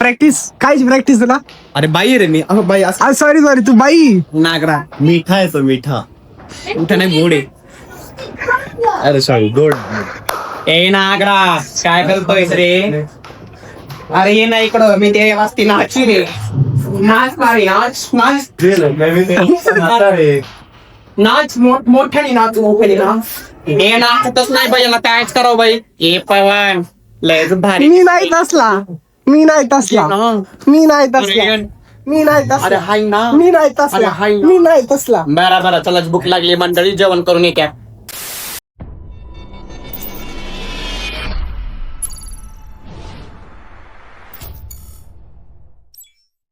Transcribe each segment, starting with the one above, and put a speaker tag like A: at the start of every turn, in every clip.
A: Practice कायची practice तुला?
B: अरे बाई रे मी बाई
A: सॉरी तू बाई
B: नागरा
C: मीठा आहे तो मीठा.
B: उठा नाही गोड आहे.
C: अरे सॉरी गोड.
B: ए नागरा काय करतोय रे? अरे ये ना इकडं मी ते वाजती नाची रे. नाच मारी नाच नाच नाच मोठ्याने नाच मोठ्याने नाच. हे नाचतच नाही पाहिजे ना कायच करावं बाई. ए पवन लयच भारी.
A: मी नाही तसला मी नाही तसला
B: अरे हाय ना
A: मी नाही
B: अरे
A: तसला
B: हाय ना.
A: मी नाही तसला.
B: बरं चला भूक लागली मंडळी जेवण करून येत्या.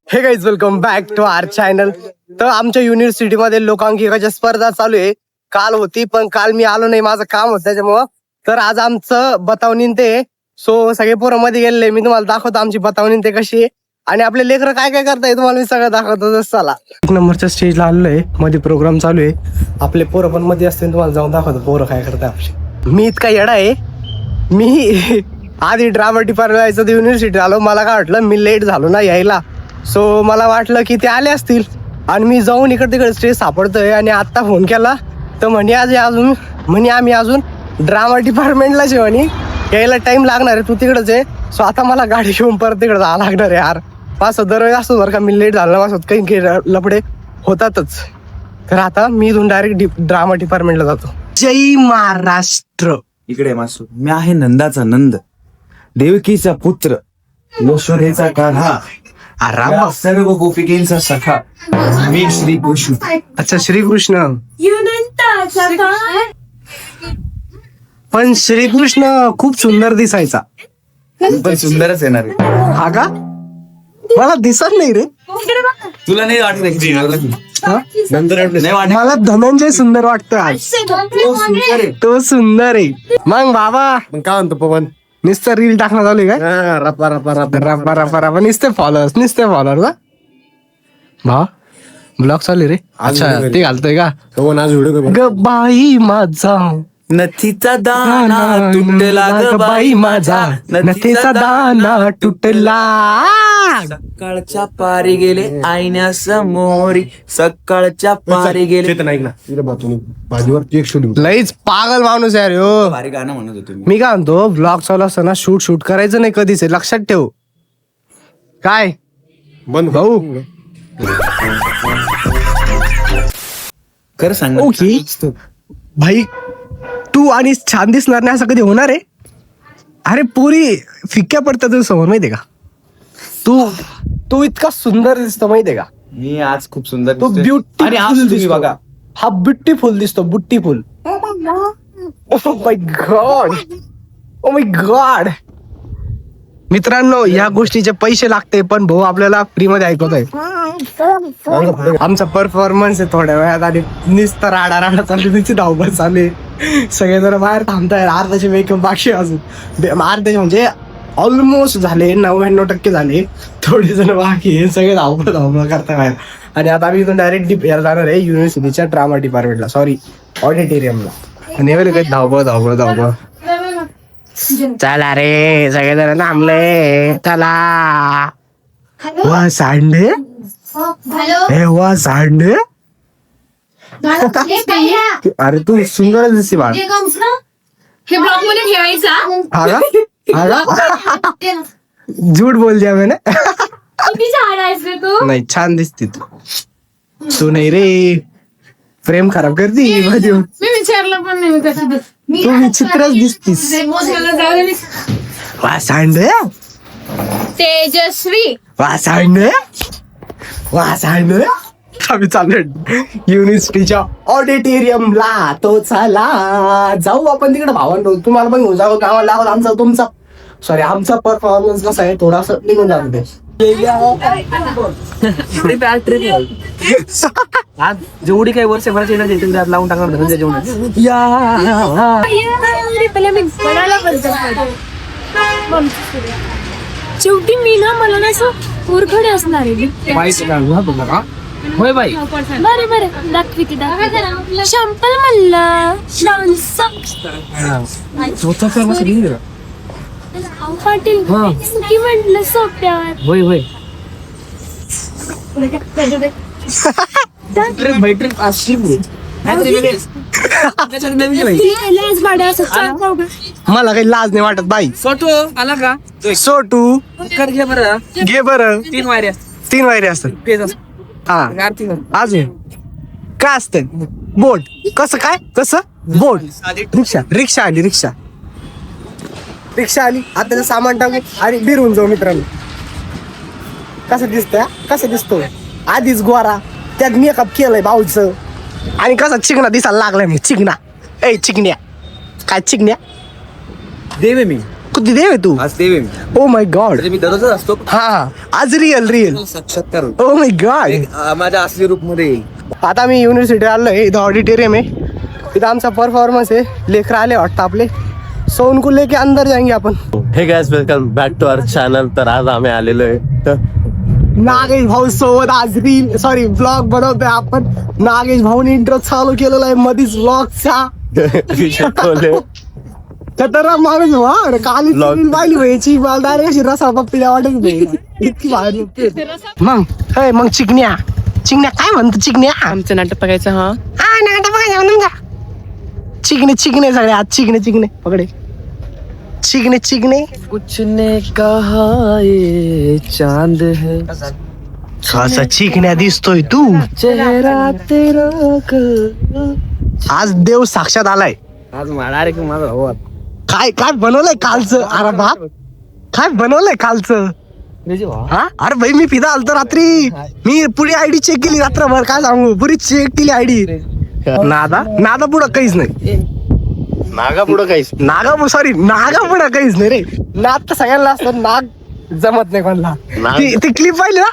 A: Hey guys welcome back to our channel. तर आमच्या युनिव्हर्सिटीमध्ये लोकांकिकाच्या स्पर्धा चालू आहे. काल होती पण काल मी आलो नाही, माझं काम होतं त्याच्यामुळं. तर आज आमचं बतावणी ते सो सगळे पोरं मध्ये गेलेले. मी तुम्हाला दाखवतो आमची बतावणी ते कशी आहे आणि आपले लेकरं काय काय करताय तुम्हाला मी सगळं दाखवतो. चला 1 नंबरच्या स्टेजला आलेलो आहे, मध्ये प्रोग्राम चालू आहे. आपले पोरं पण मध्ये असते, तुम्हाला जाऊन दाखवतो पोरं काय करताय आपले. मी इतका येडा आहे, मी आधी ड्रामा डिपार्टमेंट जायचं तर युनिव्हर्सिटी आलो. मला काय वाटलं मी लेट झालो ना यायला, सो मला वाटलं की ते आले असतील आणि मी जाऊन इकडे तिकडे स्टेज सापडतोय. आणि आता फोन केला तर म्हणे आम्ही अजून ड्रामा डिपार्टमेंटला जेवणी यायला टाइम लागणार आहे, तू तिकडच आहे. सो आता मला गाडी घेऊन परत तिकडे जावं लागणार आहे यार. माझं दरवेळी असतो बरं का, मी लेट झालं माझं काही लपडे होतातच. तर आता मी इथून डायरेक्ट ड्रामा डिपार्टमेंटला जातो. जय महाराष्ट्र.
C: इकडे मासू मी आहे नंदाचा नंद, देवकीचा पुत्र, यशोदेचा कान्हा, या सर्व गोपिकेंचा सखा, मी श्रीकृष्ण.
A: अच्छा श्रीकृष्ण. पण श्रीकृष्ण खूप सुंदर दिसायचा.
C: पण सुंदरच येणार आहे.
A: हा का? मला दिसत नाही रे.
C: तुला नाही वाटत
A: हा?
C: नंतर नाही वाटत.
A: मला धनंजय सुंदर वाटतोय आज. तो सुंदर आहे. मग बाबा
C: मग काय म्हणतो पवन?
A: नुसतं रील टाकणं चालू आहे काय?
C: रपा रपा रपा
A: रप्पा रप्पा रप्पा नुसते फॉलोअर्स ना भा. ब्लॉग चालू आहे रे. अच्छा ते घालतोय का?
C: पवन आज व्हिडिओ
A: ग बाई माझा
C: नथीचा दाना तुटला ग बाई माझा,
A: नथीचा दाना तुटला.
C: सकाळच्या पारी गेले आईन्या समोरी, सकाळच्या पारी गेले. ऐक ना भाजीवर एक शोध.
A: लईच पागल माणूस यार हो.
C: भारी गाणं म्हणत होतो मी.
A: मी काय म्हणतो, ब्लॉग चालू असताना शूट करायचं नाही कधीच, लक्षात ठेव. काय
C: बंद
A: भाऊ?
C: खरं सांग.
A: ओके भाई, तू आणि छान दिसणार नाही असं कधी होणार आहे? अरे पोरी फिक्क्या पडतात तुझ्या समोर माहितीये का? तू इतका सुंदर दिसतो माहितीये का?
C: मी आज खूप सुंदर
A: तू
C: दिसतोय.
A: ब्युटीफुल
C: आणि आज तुम्ही
A: दिसतो.
C: बघा.
A: हा ब्युटीफुल दिसतो, beautiful. Oh my God, oh my God. मित्रांनो या गोष्टीचे पैसे लागते, पण भाऊ आपल्याला फ्री मध्ये ऐकवतोय. आमचा परफॉर्मन्स आहे थोड्या वेळात आणि नुसतं राडा चालली, तिची धावपळ चालू आहे. सगळेजण बाहेर थांबताय. अर्ध्याचे मेकअप बाकी अजून, अर्ध्याचे म्हणजे ऑलमोस्ट झाले, 99% झाले. थोडे जण बाकी आहे, सगळे धावपळ करता बाहेर. आणि आता आम्ही इथून डायरेक्ट जाणार आहे युनिव्हर्सिटीच्या ड्रामा डिपार्टमेंटला, सॉरी ऑडिटोरियमला. आणि एवढे काही धावपळ. चला रे सगळेजण थांबले, चला. वा सांडे, हे वा सांडे. अरे तू सुंदर दिसते बाळ.
D: हे ब्लॉग मध्ये ठेवायचा.
A: हा झूट बोल द्या मैंने.
D: किती छान आहेस रे तू.
A: नाही छान दिसते तू नाही रे, प्रेम खराब करती माझी.
D: मी विचारलं पण नाही कशी
A: तू विचित्रच दिसतीस. वा सांडे,
D: तेजस्वी.
A: वा सांडे. आम्ही चाललोय युनिव्हर्सिटीच्या ऑडिटोरियमला. तो चला जाऊ आपण तिकडे. भावांनो तुम्हाला पण घेऊन जाऊ गावाला. आमचा परफॉर्मन्स कसा आहे, थोडासा निघून जातो ते.
B: जेवढी काही वर्षभराची एनर्जी तुम्ही त्यात लावून टाकणार धनंजय जेवण.
D: शेवटी मी ना मला ना असं ओरखडे असणार आहे.
B: होय बाई.
D: बरे दाखविते शंपल म्हणला पाटील की म्हटलं सोप्यावर
B: होय होय
D: लाज भाड्या असं चालतं का?
A: मला काही लाज नाही वाटत बाई.
B: फोटो आला का
A: सोटू
B: कर घे बरं
A: घे बरं.
B: 3 वायऱ्या
A: 3 वायरे असतात.
B: पेज असतो
A: हा अजून काय असतं बोट कसं काय कसं बोट रिक्षा आली रिक्षा आली आता त्याचं सामान टाकू आणि फिरून जाऊ मित्रांनो. कसं दिसतंय कसं दिसतोय आधीच गोरा त्यात मेकअप केलंय भाऊचं आणि कसा चिकना दिसायला लागलाय मी चिकना. ए चिकन्या काय चिकन्या
C: देवे मी
A: कुठे देव आहे तू.
C: आज देवे मी
A: ओ माय गॉड
C: मी दररोजच असतो
A: हा आज रिअल
C: साक्षात्कार
A: ओ माय गॉड.
C: माझ्या असली रूप मध्ये
A: आता मी युनिव्हर्सिटी आलोय इथं ऑडिटोरियम आहे इथं आमचा परफॉर्मन्स आहे लेकर आले वाटतं आपले सो उनको लेके अंदर जाएंगे आपण.
E: Hey guys welcome back to our channel. तर आज आम्ही आलेलो आहे
A: नागेश भाऊ सोबत आज ब्लॉग बनवतोय आपण. नागेश भाऊने इंट्रो चालू केलेला आहे मधीच ब्लॉगचा. खतरनाक माणूस वा काली पाहिली व्हायची मला डायरेक्ट अशी रसा पप्पीला वाटत नाही इतकी भारी. मग चिकन्या काय म्हणतो चिकन्या.
B: आमचं नाटक बघायचं हा
A: नाटक बघायचं म्हणून का चिकने सगळे आज चिकने पकडे चिकने
B: कुछ ने कहा ये चांद है
A: कसा चिकन्या दिसतोय तू.
B: चेहरा तेरा
A: आज देव साक्षात आलाय.
B: आज मला रे माझा भाऊ
A: काय बनवलंय कालचं. अरे बाप काय बनवलंय कालचं. हा अरे भाई मी पिदा आलतो रात्री मी पुढे आयडी चेक केली रात्रभर काय सांगू पुरी चेक केली आयडी. नादा पुढं काहीच नाही
E: नागा पुढं काहीच
A: नागा पुढं काहीच नाही रे. नाद तर सगळ्यांना असतात नाग जमत नाही कोणाला. ती क्लिप पाहिली ना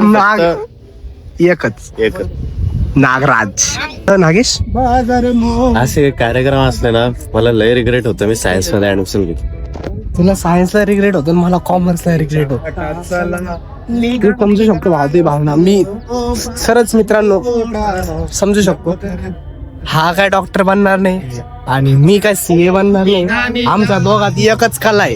A: नाग एकच नागराज. नागेश
E: असे कार्यक्रम असले ना मला लय रिग्रेट होतं मी सायन्स मध्ये ऍडमिशन घेतलं.
A: तुला सायन्सला रिग्रेट होतं मला कॉमर्सला रिग्रेट होत. तू समजू शकतो भावते भावना मी खरंच मित्रांनो समजू शकतो. हा काय डॉक्टर बनणार नाही आणि मी काय सीए बनणार नाही. आमच्या दोघात एकच कला आहे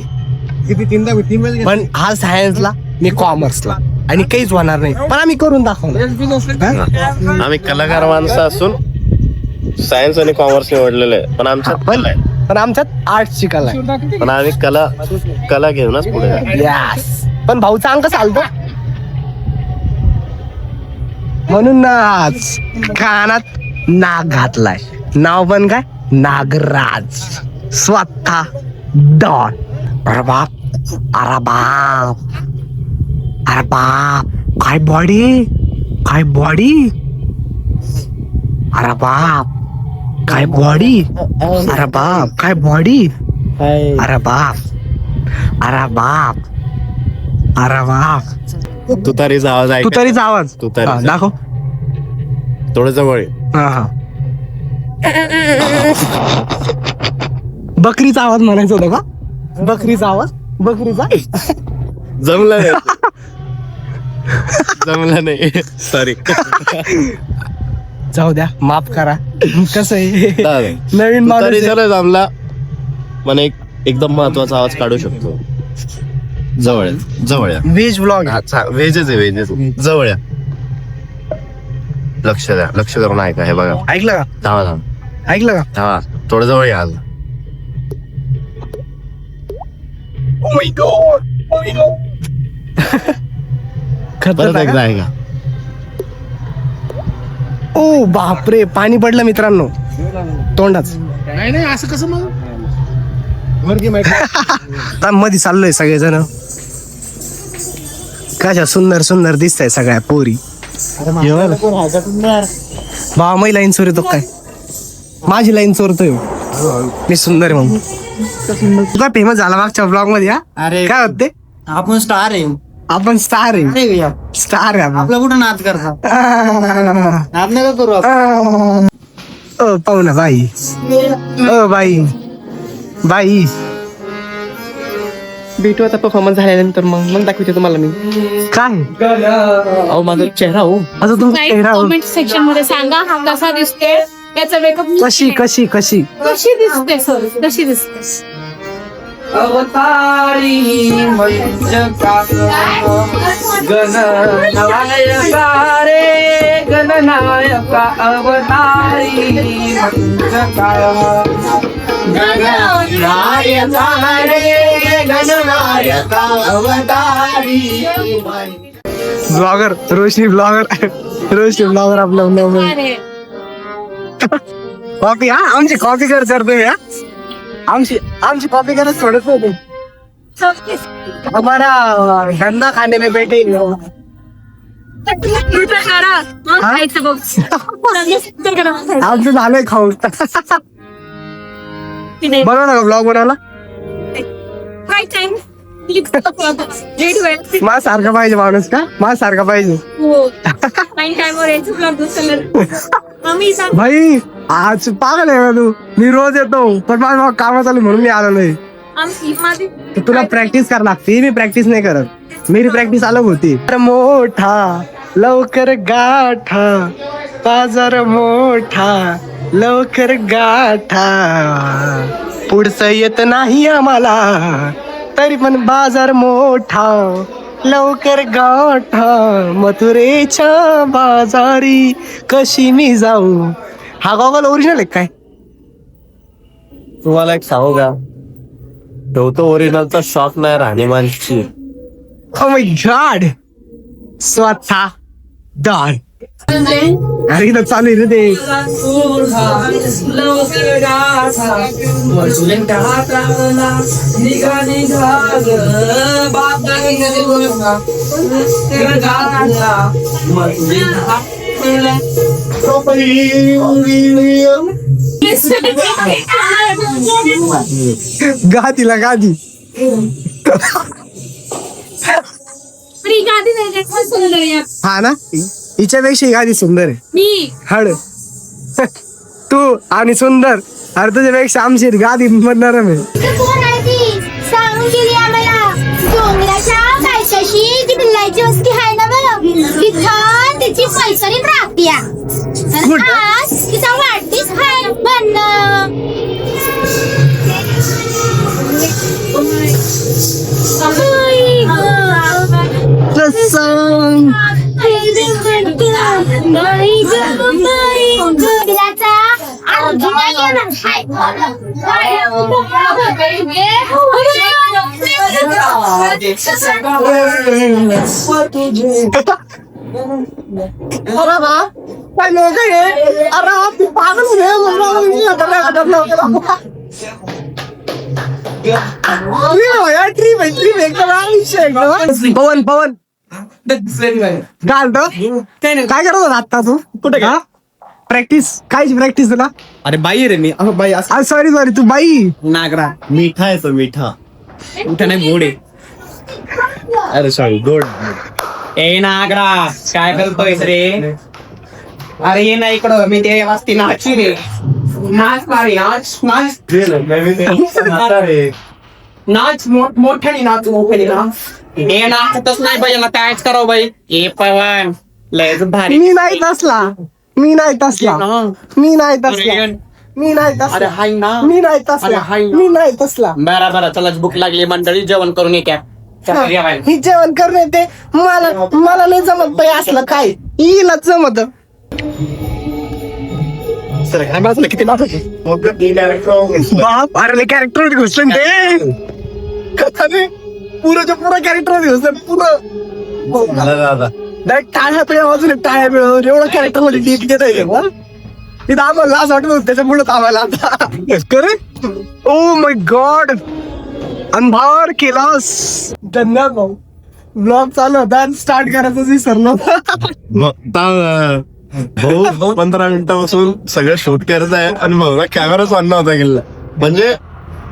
A: पण हा सायन्सला मी कॉमर्सला आणि काहीच होणार नाही पण आम्ही करून दाखवणार.
E: आम्ही कलाकार माणसं असून सायन्स आणि कॉमर्स निवडलेलं आहे पण आमच्यात कला आहे.
A: पण आमच्यात आर्ट्सची कला आहे
E: पण आम्ही कला घेऊनच पुढे जाऊ.
A: यस पण भाऊचा अंक चालतो म्हणून नाच कानात नाग घातलाय. नाव पण काय नागराज स्वतः डॉन. अरे बाप काय बॉडी अरे बाप काय बॉडी अरे बाप
E: तुतारीचा आवाज ऐक
A: तुतारीचा आवाज
E: तुतारीचा.
A: हा, दाखव
E: थोडं जवळ ये.
A: हा बकरीचा आवाज म्हणायचा होता का. बकरीचा
E: जमलं नाही सॉरी
A: जाऊ द्या माफ करा. कसं आहे नवीन माणूस आहे.
E: जमला पण एकदम महत्वाचा आवाज काढू शकतो. जवळ या
A: व्हेज ब्लॉग
E: व्हेजच आहे जवळ या. लक्ष करून ऐका हे बघा.
A: ऐकलं का
E: थांबा थोडं जवळ या. परत एकदा ऐका.
A: ओ बापरे पाणी पडलं मित्रांनो तोंडाच. मध्ये चाललोय सगळेजण कशा सुंदर दिसताय सगळ्या पोरी. बाबा माझी लाईन चोरतो काय माझी लाईन चोरतोय मी सुंदर आहे म्हणून. तू काय फेमस झाला मागच्या ब्लॉग मध्ये.
B: अरे
A: काय होते
B: आपण स्टार आहे
A: स्टार आहे
B: आपला कुठं नाच करता नाच नका करू
A: ओ पाहुणा बाई
B: भेटू आता परफॉर्मन्स झाल्यानंतर मग दाखवते तुम्हाला मी
A: काय
B: अहो माझा चेहरा हो
A: आता तुमचा चेहरा
D: कमेंट सेक्शन मध्ये सांगा कसा दिसते याचा मेकअप
A: कशी
D: कशी दिसते सर कशी दिसते
B: अवतारी मंचका गणनायका रे गणनायका अवतारी मंचका गणनायका रे गणनायका अवतारी
A: ब्लॉगर रोशनी ब्लॉगर आपलं नाव
D: अरे
A: कॉपी हा आमची कॉपी करतो हा आमची कॉपी करत सोडत होते हमारा धंदा खाने में बैठे
D: खायचं बघ
A: आमचं झालंय खाऊन बनव ना ब्लॉग बनवला
D: काय टाइम
A: माझ सारखा पाहिजे माणूस का माझ सारखा पाहिजे
D: हो टाइमवर यायचं ब्लॉग आम्ही सांग
A: भाई आज पागल आहे का तू मी रोज येतो पण माझं काम चालू म्हणून मी आलो नाही
D: आमची माझी
A: तर तुला प्रॅक्टिस करावी लागते मी प्रॅक्टिस नाही करत मेरी प्रॅक्टिस अलग होती मोठा लवकर गाठा बाजार मोठा लवकर गाठा पुढचं येत नाही आम्हाला तरी पण बाजार मोठा लवकर गाठा मथुरेच्या बाजारी कशी मी जाऊ हा गॉगल ओरिजिनल आहे काय
E: तुम्हाला एक सांगू का ठेवतो ओरिजिनलचा शॉक नाही राहणीमानची
A: Oh my God! स्वतः दार अरे इथं चालू आहे रे ते गादीला गादी
D: गादी नाही सुंदर आहे.
A: हा ना हिच्यापेक्षा ही गादी सुंदर आहे
D: मी
A: हड तू आणि सुंदर अरे तुझ्यापेक्षा आमची गादी म्हणणार मी
F: सांगून गेली आम्हाला डोंगराच्या पायथ्याशी ती बिल्लाची वस्ती आहे ना बघ तिथं तिची पैसरी राहते आज तिचा वाढतीच आहे म्हणणं
A: पवन पवन काय करत होता आता तू कुठे का प्रॅक्टिस कायची प्रॅक्टिस तुला
C: अरे बाई रे मी बाई असं
A: सॉरी सॉरी तू बाई
C: नागरा
E: मीठा आहे तो मीठा
C: उठा नाही गोडे
E: अरे सॉरी गोड
B: ए नागरा काय करतोय रे अरे ये ना इकडं मी ते वाजती नाची रे नाच मारी नाच नाच नाच मोठ्याने नाच मोठ्याने नाच हे नाचतच नाही पाहिजे ना कायच करावं बाई ए पवन लयच भारी
A: मी नाही तसला मी नाही तसला मी नाही तसला मी नाही
B: अरे
A: तसला
B: हाय ना
A: मी नाही
B: अरे
A: तसला
B: हाय ना.
A: मी नाही तसला
B: बरं चला भूक लागली मंडळी जेवण करून येत्या
A: ही जेवण करणे ते मला नाही जमत बाई असलं काय हिला जमत किती बाप अरे कॅरेक्टर घुसलं ना ते कथा नाही पुरंच्या पुरा कॅरेक्टर घुसलं पुरं डायरेक्ट टाळ्या पिळ्या वाजून टाळ्या पिळ्या एवढं कॅरेक्टर मध्ये डीप देत आहे तिथं आम्हाला असं वाटत होतं त्याच्यामुळे आम्हाला आता करे ओ माय गॉड अंधार केलास धन्यवाद भाऊ ब्लॉग चालू होता स्टार्ट करायचं विसरलो
E: भाऊ 15 मिनिटापासून सगळं शूट करत आहे आणि भाऊला कॅमेराच ऑन नव्हता गेला म्हणजे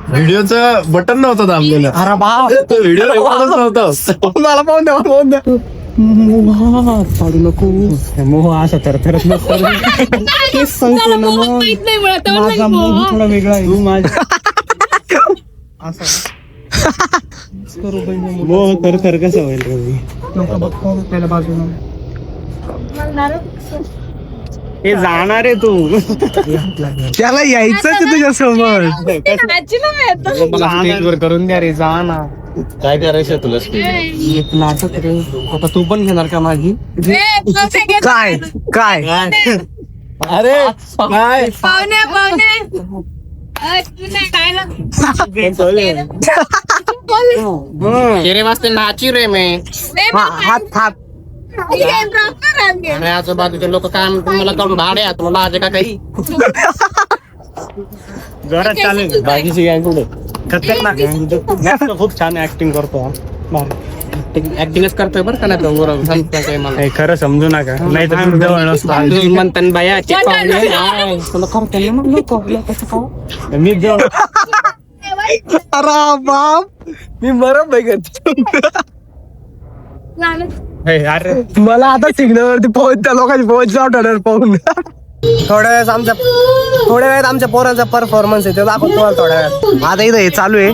E: व्हिडिओचं बटन नव्हतं दाबलेलं
A: अरे बाप
E: व्हिडिओ रेकॉर्डच नव्हतं
A: मला पाहून द्या पाहून द्या पाडू नको मोह असा थरथरत नसतो तेच सांगतो ना मग.
D: माहित नाही मला तेव्हा
A: माझा
D: नाही
A: मोह
D: बुवा.
A: थोडा वेगळा आहे मोह थरथर कसं होईल त्याला बाजूला
B: हे जाणार आहे तू.
A: त्याला यायचं तुझ्या समोर.
B: मला स्टेजवर करून द्या रे, जा ना.
E: काय करायचं तुला
B: नाटक रे. आता तू पण घेणार का माझी?
A: काय काय
E: अरे काय
B: तेरे वास्ते नाची रे मी.
A: हात हात
B: आणि आजूबाजूचे लोक काय म्हणतात, मला काढून भाडे आहे, तुम्हाला आज का काही
E: जोरात चालेल. बाकीची गँग कुठे खूप छान ऍक्टिंग करतो.
B: ऍक्टिंगच करतोय बरं का नाही तर मला
E: खरं समजू नका नाही तर जवळ नसतो
B: म्हणतात बाया तुला करते मग लोक
E: मी जवळ.
A: अरे बाप मी बरं बघत.
E: अरे
A: मला आता सिग्नल वरती पोहोच त्या लोकांची पोहोच ठरणार पाहून. थोड्या वेळात आमच्या पोरांचा परफॉर्मन्स आहे ते दाखवतो तुम्हाला थोड्या वेळात. आता इथं हे चालू आहे.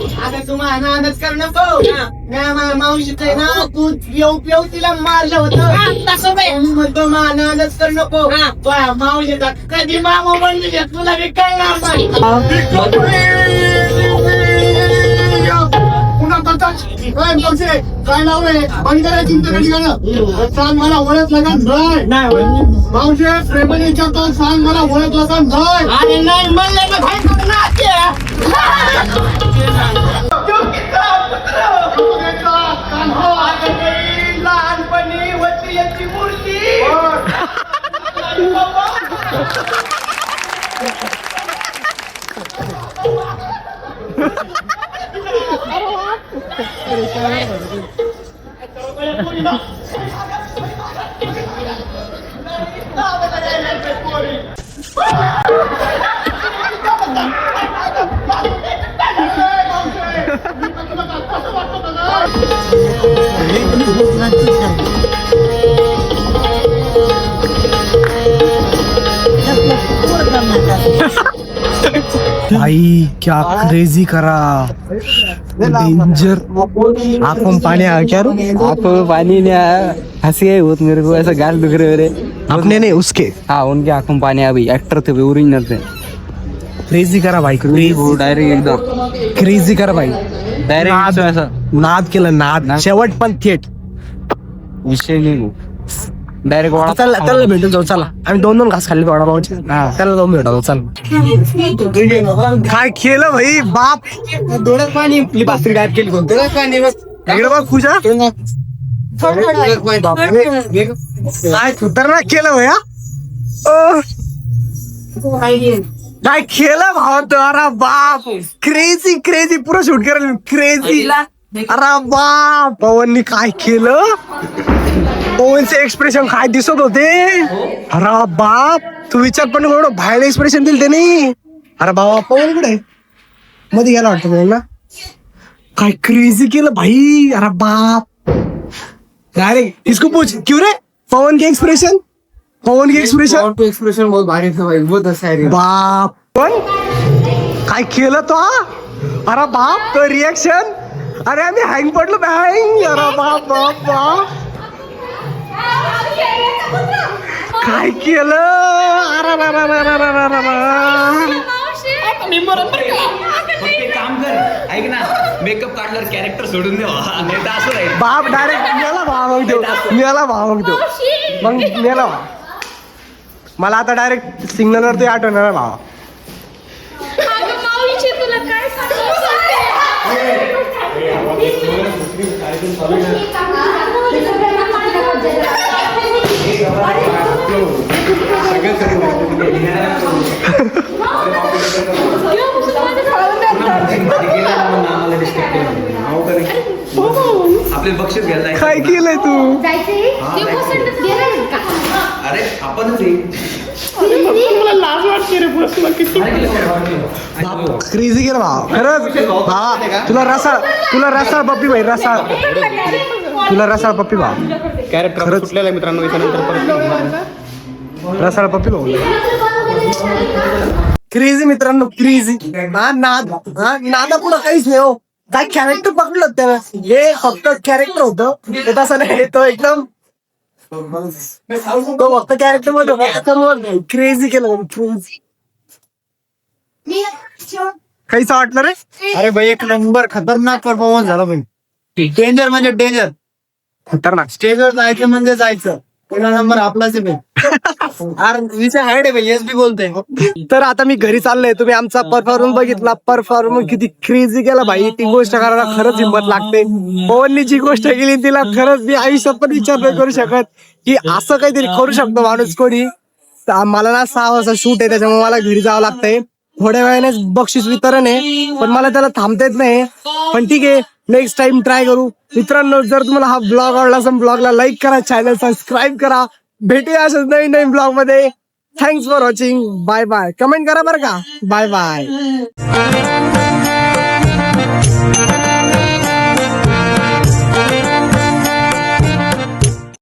E: काय नाव आहे बंद करा चिंता कधी सांग मला ओळखलं का नाही मावशी प्रेमाने विचारतो सांग मला ओळखलं का नाही लहानपणी वरती याची मूर्ती
A: भाई क्या क्रेजी करा डेंजर. आंखों पानी आ क्या रू?
B: आंखों में पानी नहीं आया, हंसी आई बहुत मेरे को, ऐसा गाल दुख रहे रे.
A: अपने नहीं उसके.
B: हाँ उनके आंखों में पानी आ गई. एक्टर थे ओरिजिनल थे.
A: क्रेजी करा भाई.
B: वो डायरेक्ट एकदम
A: क्रेजी करा भाई.
B: डायरेक्ट ऐसा
A: नाद केलं नाद. शेवट पण थेट.
B: विषय नहीं वो डायरेक्ट वाला.
A: त्याला भेटून जाऊ चला. आम्ही दोन दोन घास खाल्ले वडापावचे. त्याला जाऊन भेटावं चल. काय केलं भाई बाप.
B: डोळ्यात पाणी बासरी गायब केली कोणतं डोळ्यात पाणी बघ.
A: इकडे बघ खुशा. काय खतरनाक केलं भैया. काय केलं भाव तो. अरे बाप क्रेझी क्रेझी पुरं शूट करेल क्रेझी. अरे बाप पवननी काय केलं. पवनचे एक्सप्रेशन काय दिसत होते. अरे बाप तू विचार पण एवढं बाहेर एक्सप्रेशन दिल त्याने. अरे बाबा पवन कुठे मध्ये गेला वाटतं पवन ना. काय क्रेझी केलं भाई. अरे बाप डायरेक्ट इसको पूछ क्यों रे. पवन के एक्सप्रेशन
B: एक्सप्रेशन बहुत भारी था भाई, बहुत अच्छा है.
A: बाप पण काय केलं तो. अरे बाप तो रिएक्शन. अरे आम्ही हँग पडलो हँग. अरे बाप बाप बाप काय केलं. अरे
C: काम कर ऐक ना मेकअप काढल्यावर कॅरेक्टर सोडून देवा नाही तर असं राहील.
A: बाप डायरेक्ट मेला भाव देऊ. मग मेला भाव. मला आता डायरेक्ट सिग्नल वरती आठवणार भावा.
D: तुला काय
C: आपले बक्षीस घ्यायला
A: काय केलंय तू.
C: अरे आपणच
A: क्रेझी केलं भाव खरंच. भावा तुला रसाळ पप्पी भाई रसाळ. तुला रसाळ पप्पी भाव.
B: कॅरेक्टर सुटलेला मित्रांनो.
A: रसाळ पप्पी भाऊ. क्रेझी मित्रांनो क्रेझी. नादा पुढं काहीच नाही हो. काय कॅरेक्टर पकडलं त्यानं. हे फक्त कॅरेक्टर होतं ते तसं नाही. तो एकदम तो फक्त कॅरेक्टर मध्ये क्रेझी केलं काहीच वाटलं रे.
C: अरे भाई एक नंबर खतरनाक परफॉर्मन्स झाला भाई. डेंजर म्हणजे डेंजर.
A: खतरनाक.
C: स्टेजवर जायचं म्हणजे जायचं. पहिला नंबर आपलाच आहे भाई. अरे विषय हार्ड आहे भाई. बी बोलते.
A: तर आता मी घरी चाललोय. तुम्ही आमचा परफॉर्मन्स बघितला. परफॉर्मन्स किती क्रेझी केला भाई. ती गोष्ट करायला खरंच हिंमत लागते. पवननी जी गोष्ट केली तिला खरंच मी आयुष्यात पण विचार नाही करू शकत की असं काहीतरी करू शकतो माणूस कोणी. मला ना 6 वाजता शूट आहे त्याच्यामुळे मला घरी जावं लागतंय. थोड्या वेळाने बक्षीस वितरण आहे पण मला त्याला थांबता येत नाही. पण ठीक आहे नेक्स्ट टाइम ट्राय करू. मित्रांनो जर तुम्हाला हा ब्लॉग आवडला असेल ब्लॉगला लाईक करा, चॅनल सबस्क्राईब करा. भेटूया अशाच नवीन नवीन ब्लॉग मध्ये. Thanks for watching. Bye bye. Comment करा बरं का. Bye bye.